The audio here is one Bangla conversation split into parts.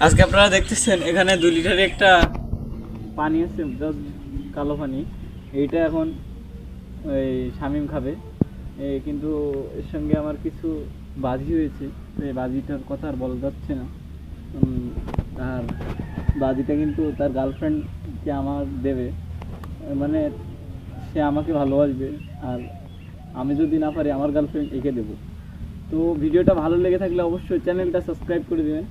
আজকে আপনারা দেখতেছেন এখানে 2 লিটারের একটা পানি আছে, কালো পানি। এইটা এখন ওই শামিম খাবে, কিন্তু এর সঙ্গে আমার কিছু বাজি হয়েছে, এই বাজিটার কথা আর বলা যাচ্ছে না। আর বাজিটা কিন্তু তার গার্লফ্রেন্ডকে আমার দেবে, মানে সে আমাকে ভালোবাসবে, আর আমি যদি না পারি আমার গার্লফ্রেন্ড একে দেবো। তো ভিডিওটা ভালো লেগে থাকলে অবশ্যই চ্যানেলটা সাবস্ক্রাইব করে দেবেন।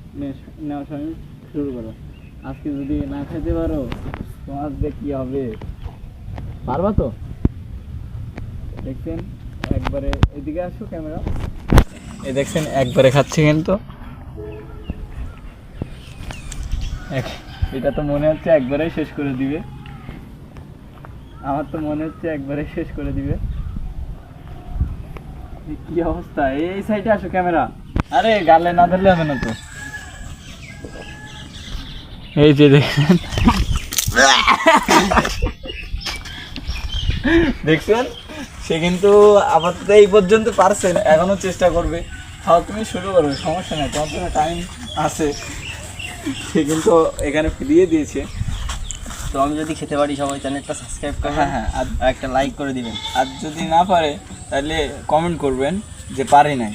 নেওয়ার সময় শুরু করো। আজকে যদি না খেতে পারো তোমার যে কী হবে, পারবা তো? দেখছেন একবারে, এদিকে আসো ক্যামেরা, এই দেখছেন একবারে খাচ্ছে কিন্তু। এটা তো মনে হচ্ছে একবারেই শেষ করে দিবে, আমার তো মনে হচ্ছে একবারেই শেষ করে দিবে। কি অবস্থা, এই সাইডে আসো ক্যামেরা। আরে গালে না ধরলে হবে না তো। এই যে দেখছেন, দেখছেন সে কিন্তু আপাতত এই পর্যন্ত পারছে, এখনো চেষ্টা করবে। খাও, তুমি শুরু করবে, সমস্যা নেই, তোমার জন্য টাইম আছে। সে কিন্তু এখানে ফিরিয়ে দিয়েছে। তো আমি যদি খেতে পারি সবাই চ্যানেলটা সাবস্ক্রাইব করে, হ্যাঁ হ্যাঁ, আর একটা লাইক করে দিবেন। আর যদি না পারে তাহলে কমেন্ট করবেন যে পারি নাই।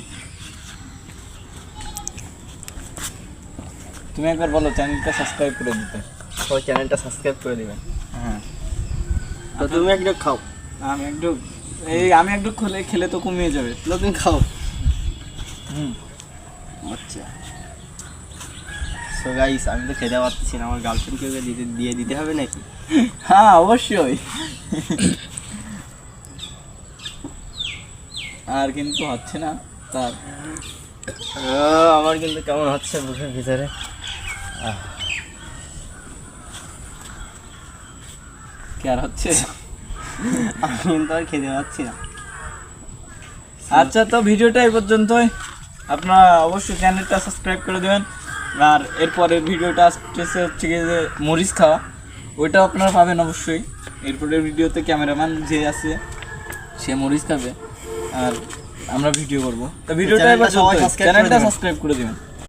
তুমি একবার বলো চ্যানেলটা সাবস্ক্রাইব করে দিতে। সবাই চ্যানেলটা সাবস্ক্রাইব করে দিবেন। হ্যাঁ, তো তুমি একটু খাও। আমি একটু খেলে তো কমিয়ে যাবে। তুমি খাও। হুম, আচ্ছা, সো গাইস, আমি তো খেতে পারতেছি না, আমার গার্লফ্রেন্ডকে দিয়ে দিতে হবে নাকি? হ্যাঁ অবশ্যই। আর কিন্তু হচ্ছে না তার। আমার কিন্তু কেমন হচ্ছে বুকের ভিতরে। কি আর হচ্ছে, আমি কিন্তু আর খেতে পারছি না। আচ্ছা, তো ভিডিওটা এই পর্যন্তই। আপনারা অবশ্যই চ্যানেলটা সাবস্ক্রাইব করে দেবেন। আর এরপরের ভিডিওটা আসতেছে হচ্ছে গিয়ে যে মরিচ খাওয়া, ওইটাও আপনারা পাবেন অবশ্যই। এরপরের ভিডিওতে ক্যামেরাম্যান যে আছে সে মরিচ খাবে আর আমরা ভিডিও করবো। তো ভিডিওটা চ্যানেলটা চ্যানেলটা সাবস্ক্রাইব করে দেবেন।